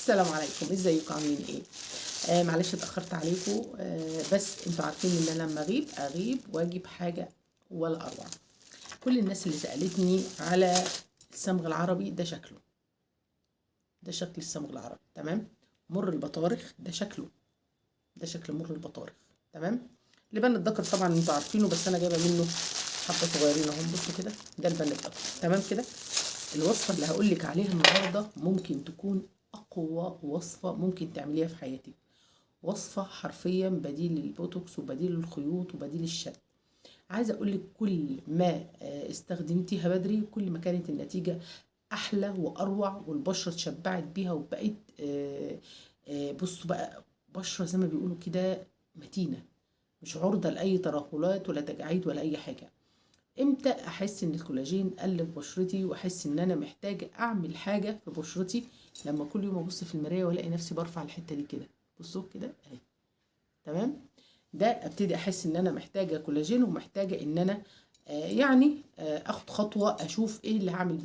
السلام عليكم، ازيكم عاملين ايه؟ معلش اتأخرت عليكم. بس انتوا عارفين ان انا لما اغيب واجيب حاجة ولا اروع. كل الناس اللي سألتني على الصمغ العربي، ده شكل الصمغ العربي، تمام. مر البطارخ ده شكل مر البطارخ، تمام. لبن الذكر طبعا انتوا عارفينه، بس انا جايبه منه حبه صغيرين اهم. بصوا كده، ده لبن الذكر، تمام كده. الوصفه اللي هقول لك عليها النهارده ممكن تكون اقوى وصفه ممكن تعمليها في حياتك. وصفه حرفيا بديل للبوتوكس وبديل للخيوط وبديل للشد. عايزه اقول لك كل ما استخدمتيها بدري كل ما كانت النتيجه احلى واروع، والبشره اتشبعت بيها وبقت بصوا بقى، بشره زي ما بيقولوا كده متينه، مش عرضه لاي ترهلات ولا تجاعيد ولا اي حاجه. امتى احس ان الكولاجين قل في بشرتي واحس ان انا محتاجه اعمل حاجه في بشرتي؟ لما كل يوم ابص في المرايه والاقي نفسي برفع الحته دي كده، بصوا كده اهي، تمام. ده ابتدي احس ان انا محتاجه كولاجين ومحتاجه ان انا اخد خطوه اشوف ايه اللي هعمل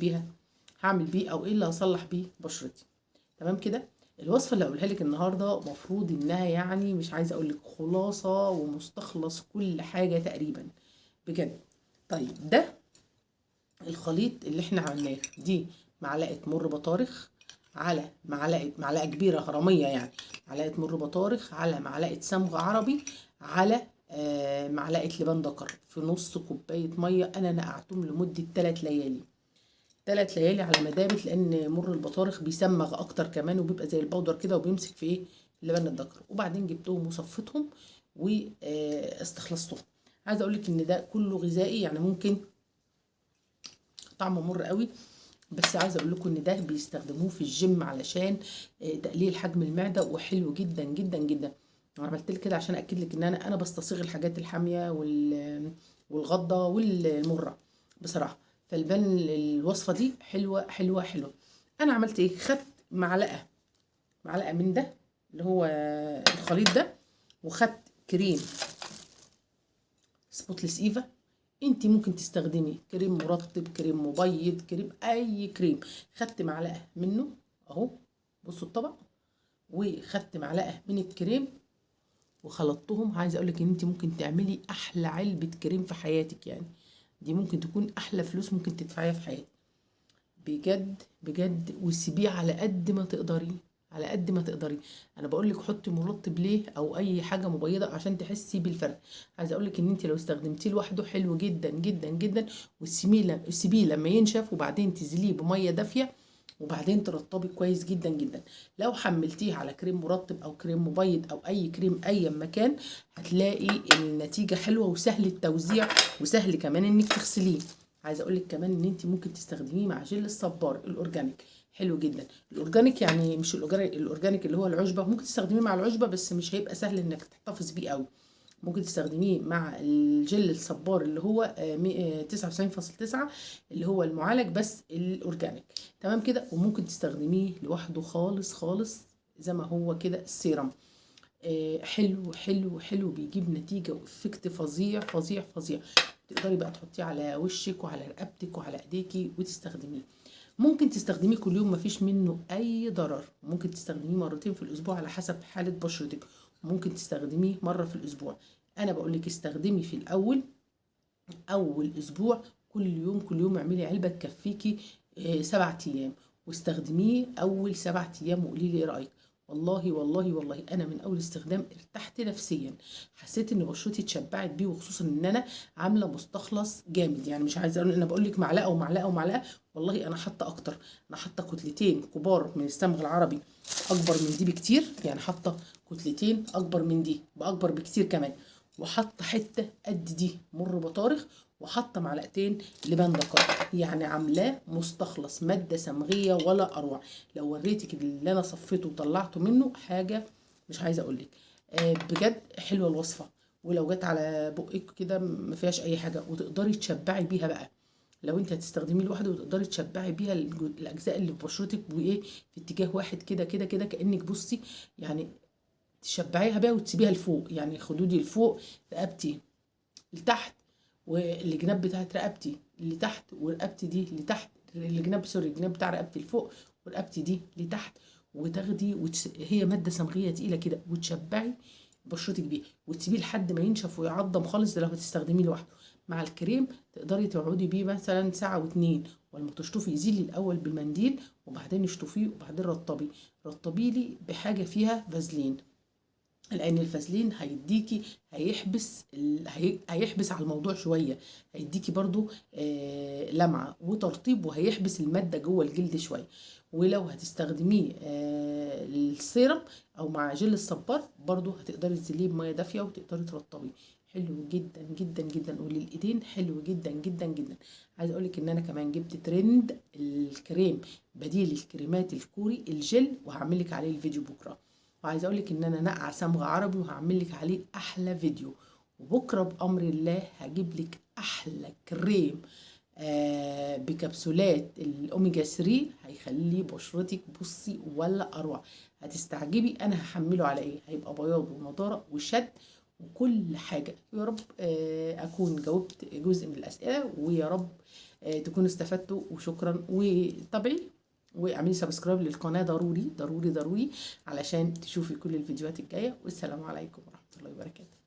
بيه او ايه اللي هصلح بيه بشرتي، تمام كده. الوصفه اللي هقولها لك النهارده مفروض انها مش عايزه اقول لك خلاصه ومستخلص كل حاجه تقريبا، بجد. طيب، ده الخليط اللي احنا عملناه. دي معلقه مر بطارخ على معلقه كبيره هرميه، معلقه مر بطارخ على معلقه صمغ عربي على معلقه لبن دكر في نص كوبايه ميه. انا نقعتهم لمده 3 ليالي، 3 ليالي على ما دامت، لان مر البطارخ بيسمغ اكتر كمان وبيبقى زي البودر كده وبيمسك في لبن الدكر. وبعدين جبتهم وصفتهم واستخلصتهم. عايزه اقول لك ان ده كله غذائي، ممكن طعمه مر قوي، بس عايزه اقول لكم ان ده بيستخدموه في الجيم علشان تقليل حجم المعده، وحلو جدا جدا جدا. انا عملت لك كده عشان اكد لك ان انا بستصيغ الحاجات الحاميه والغضه والمره بصراحه. فالبان الوصفه دي حلوه حلوه حلوه. انا عملت ايه؟ خدت معلقه من ده اللي هو الخليط ده، وخدت كريم سبوتلس ايفا. انت ممكن تستخدمي كريم مرطب، كريم مبيض، كريم، اي كريم. خدت معلقه منه اهو، بصوا الطبق، وخدت معلقه من الكريم وخلطتهم. عايزه اقول لك ان انت ممكن تعملي احلى علبه كريم في حياتك، دي ممكن تكون احلى فلوس ممكن تدفعيها في حياتك، بجد بجد. وسيبيه على قد ما تقدري، على قد ما تقدري. انا بقول لك حطي مرطب ليه او اي حاجه مبيضه عشان تحسي بالفرق. عايزه اقول لك ان انت لو استخدمتيه لوحده حلو جدا جدا جدا، وسيبيه لما ينشف وبعدين تزيليه بميه دافيه وبعدين ترطبي كويس جدا جدا. لو حملتيه على كريم مرطب او كريم مبيض او اي كريم اي مكان، هتلاقي النتيجه حلوه وسهل التوزيع وسهل كمان انك تغسليه. عايزه اقول لك كمان ان انت ممكن تستخدميه مع جل الصبار الاورجانيك، حلو جدا. الاورجانيك مش الاورجانيك اللي هو العشبه، ممكن تستخدميه مع العشبه بس مش هيبقى سهل انك تحتفظ بيه قوي. ممكن تستخدميه مع الجل الصبار اللي هو 99.9 اللي هو المعالج بس الاورجانيك، تمام كده. وممكن تستخدميه لوحده خالص خالص زي ما هو كده السيرم. حلو حلو حلو، بيجيب نتيجة وإفكت فظيع فظيع فظيع. تقدري بقى تحطيه على وشك وعلى رقبتك وعلى ايديكي وتستخدميه. ممكن تستخدميه كل يوم، مفيش منه اي ضرر. ممكن تستخدميه مرتين في الاسبوع على حسب حالة بشرتك، ممكن تستخدميه مرة في الاسبوع. انا بقولك استخدمي في الاول، اول اسبوع كل يوم اعملي علبة تكفيكي 7 ايام، واستخدميه اول 7 ايام وقولي لي ايه رايك. والله والله والله انا من اول استخدام ارتحت نفسيا، حسيت ان بشرتي اتشبعت بيه، وخصوصا ان انا عامله مستخلص جامد. مش عايزه اقول، انا بقول لك معلقه ومعلقه ومعلقه، والله انا حاطه اكتر. انا حاطه كتلتين كبار من الصمغ العربي اكبر من دي بكتير، حاطه كتلتين اكبر من دي باكبر بكتير كمان، وحاطه حته قد دي مر بطارخ، وحاطه معلقتين لبان دكر. عاملاه مستخلص ماده صمغيه ولا اروع. لو وريتك اللي انا صفيته وطلعته منه حاجه مش عايزه اقول لك. بجد حلوه الوصفه، ولو جت على بقك كده ما فيهاش اي حاجه، وتقدري تشبعي بيها بقى. لو انت هتستخدميه لوحده وتقدري تشبعي بيها الاجزاء اللي في بشرتك في اتجاه واحد كده كده كده، كانك بصي تشبعيها بقى وتسيبيها لفوق. خدودي لفوق، رقبتي لتحت، والجناب بتاعت رقبتي لتحت، ورقبتي دي لتحت، الجناب بتاع رقبتي لفوق ورقبتي دي لتحت، وتاخدي هي ماده صمغيه تقيله كده، وتشبعي بشرتك بيه وتسيبيه لحد ما ينشف ويعضم خالص. ده لو هتستخدميه لوحده. مع الكريم تقدري تقعدي بيه مثلا ساعه واتنين، ولما تشطفي زيلي الاول بالمنديل وبعدين اشطفيه وبعدين رطبيه لي بحاجه فيها فازلين، لان الفازلين هيديكي هيحبس على الموضوع شويه، هيديكي برضو لمعه وترطيب، وهيحبس الماده جوه الجلد شويه. ولو هتستخدميه السيرم او مع جل الصبار برضو هتقدري تزيليه بميه دافيه وتقدري ترطبيه. حلو جدا جدا جدا، وللايدين حلو جدا جدا جدا. عايزه اقولك ان انا كمان جبت ترند الكريم بديل الكريمات الكوري الجل، وهعملك عليه الفيديو بكره. وعايزه اقول لك ان انا نقع صمغ عربي وهعمل لك عليه احلى فيديو. وبكره بامر الله هجيب لك احلى كريم بكبسولات الاوميجا 3، هيخلي بشرتك بصي ولا اروع. هتستعجبي انا هحمله على ايه، هيبقى بياض ونضاره وشد وكل حاجه. يا رب اكون جاوبت جزء من الاسئله، ويا رب تكونوا استفدتوا. وشكرا، وطبعي واعملي سبسكرايب للقناه ضروري ضروري ضروري علشان تشوفي كل الفيديوهات الجايه. والسلام عليكم ورحمه الله وبركاته.